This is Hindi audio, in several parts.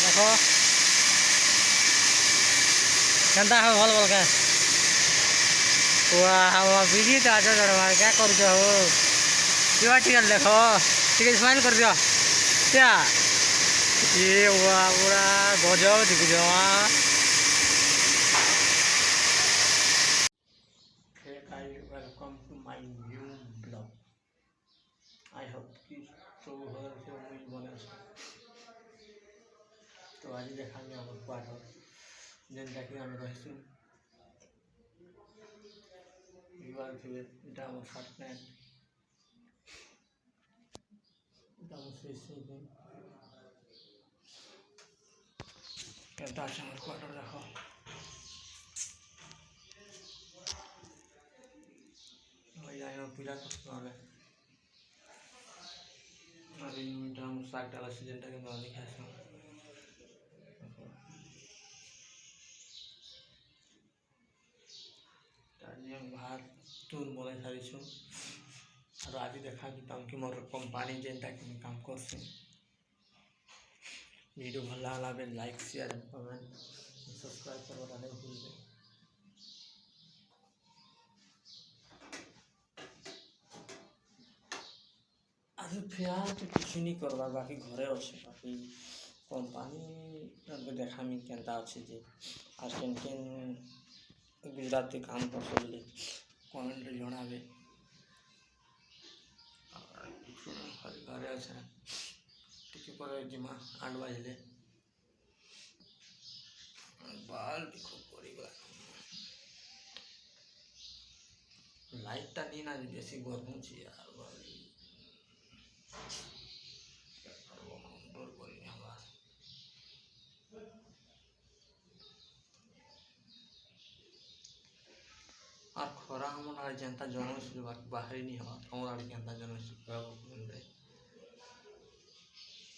देखो केनता हो भल भल के वाह बिजी तो आज जड़वा क्या कर हो क्या टिकट देखो टिकट स्माइल कर दियो क्या ये वाह पूरा गजब दिख जाओ welcome to my new blog I hope कि सब भल से मुझे बने तो आज देखा आम क्वार्टर जेनटा कि आम रहीसु এটা আমার শার্ট প্যান্ট এটা আমার এটা আছে আমার কোয়ার্টার দেখো ওই আমার পূজা করতে হবে আর এটা আমার শাক ডালা সিজনটাকে আমি খাইছি बाहर टूर बोले सारी और आज देखा कि कि मोर कंपनी जेनटा कि काम कर वीडियो भला लगे like share and comment subscribe करवा नहीं भूलबे आज फिलहाल तो कुछ नहीं करवा बाकी घरे अच्छे बाकी कंपनी देखा मी केनता अच्छे जे आज केन केन गुजराती काम कर कमेंट जनाबे घरे अच्छे टी जिमा 8 बजले बाल देखो पड़ा लाइटा दिन आज बेसी गर्म यार और खरा हम जनता जनस बाहर नहीं हवा हमार आड़े केनता जनस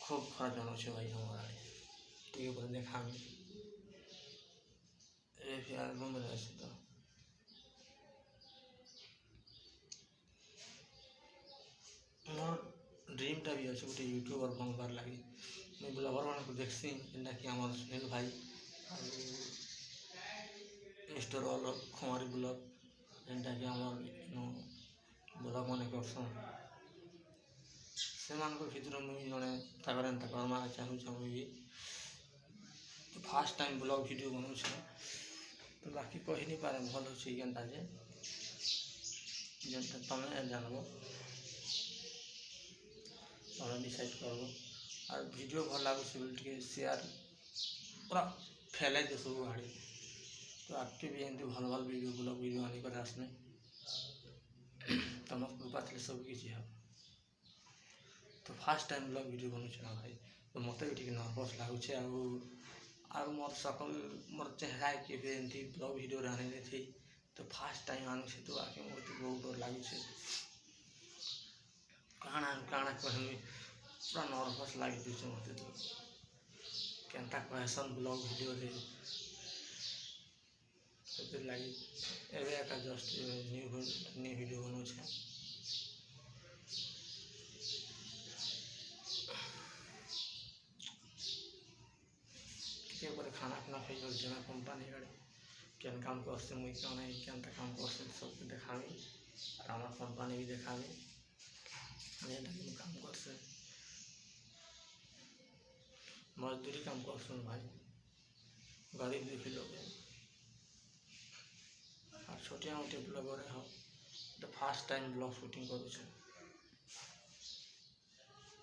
खूब खरा जनस भाई हमार आड़े ठीक है देखा एल्बम रहे तो मोर ड्रीमटा भी अच्छे गोटे यूट्यूबर बनबार लगे मुझे ब्लगर मान को देखसी जेनटा कि आम सुनील भाई मिस्टर अलग खमारी ब्लग जेनटा कि आम ब्लग मान करसन से भर मुझे जड़े करमा चाहूँ भी फास्ट टाइम ब्लग वीडियो बनाऊँ तो बाकी कही नहीं पारे भल हो जेनटा जेनटा तुम जानब तुम डिसाइड कर और वीडियो भल लगे टे शेयर पूरा फैलाई दे सब आड़े तो आपके भी एमती भल भल वीडियो ब्लग वीडियो आने पर आसने तुम कृपा थे सब किसी हम तो फास्ट टाइम ब्लग वीडियो बनाऊँ ना भाई तो मत भी टे नर्भस लगुच मोर सकल मोर चेहरा के एमती ब्लग वीडियो आने थी तो फास्ट टाइम आनु से तो आके मत बहुत डर लगुच काଣା काଣା कहमी पूरा नर्भस लगे मत तो केनता कहसन ब्लग वीडियो लगी एवं एक जस्ट न्यू वीडियो बनाऊँ खाना पीना खाई जमा कंपनी गाड़ी केन काम करते मुई क्या केनता काम करते सब देखाबी और हमार कंपनी भी देखाबी काम करते मजदूरी काम कर भाई गरीब दुखी लोग और छोटिया मोटे ब्लगर हो तो फास्ट टाइम ब्लॉग शूटिंग कर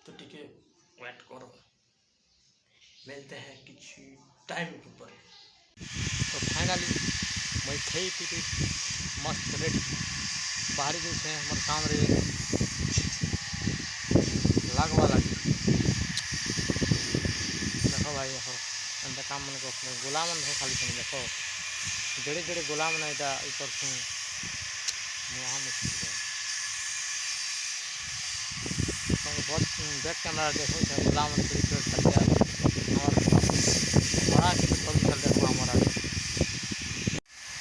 तो टिके वेट करो मिलते हैं कुछ टाइम के ऊपर तो फाइनली मैं थी पी मस्त रेडी बाहरी जो है हमारे काम रही लगवा लगे देखो भाई देखो एंता काम मन कर गोला मन देखो खाली तुम देखो जड़े जड़े गोला मन इटा कर महा मुश्किल बहुत बैक कैमरा देखो गोला मन देखो हमारा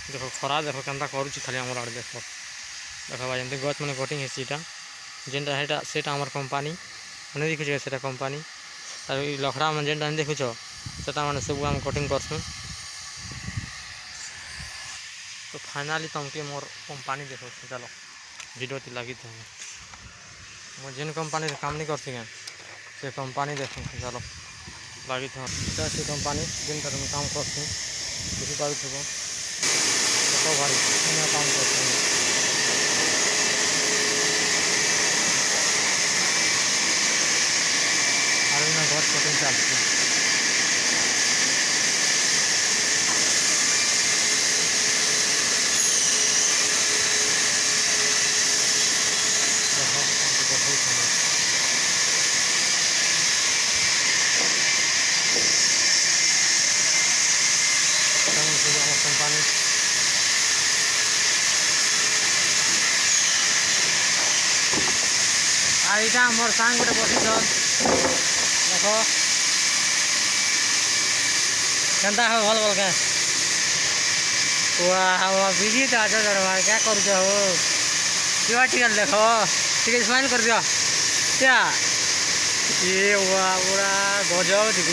देखो खरा देखो केनता करुच्ची खाली आम आड़े देख देख भाई एमती गच मैंने कटिंग है जेनटा सेटा आम कंपानी मैंने देखुचे से कंपानी और लखड़ा मन जेनटा देखुच सेटा माने सब हम कटिंग करसुँ। तो फाइनाली तुमके मोर कंपनी देखो चलो वीडियो ती लगी थे मैं जिन कंपनी से काम नहीं करती हैं से कंपनी देखो चलो लगी थे से कंपनी जिन तरह में काम करती बुझी पार देखो भाई काम करती घर कटिंग चलती कंपनी यहाँ मोर सांग गोटे बसी देख केन्ता हो भल भल क्या बिजी तो आज दरबार क्या कर टिकल देख टिके स्माइल कर दिया क्या ये पूरा गजब दिख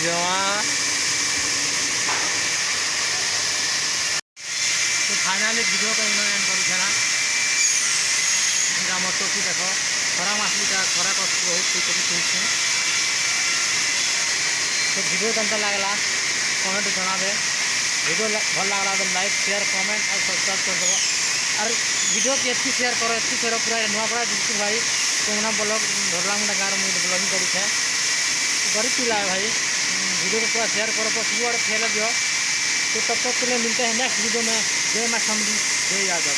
फाइनाली वीडियो का एंड कर मोर टोपी देख खरा मछली खरा कष्ट बहुत सुनते तो वीडियो केन्ता लगला कमेंट जनाबे वीडियो भल लगला तो लाइक शेयर कमेंट और सब्सक्राइब कर देव और वीडियो की एति शेयर करो पूरा नुआपड़ा डिस्ट्रिक्ट भाई कोमना ब्लॉग धरला मुंडा गाँव में ब्लॉगिंग करूँ गरीब पिला है भाई वीडियो को पूरा शेयर करो सब आड़े फैल दियो तो तब तक के लिए मिलते हैं नेक्स्ट वीडियो में। जय माँ समझी जय यादव।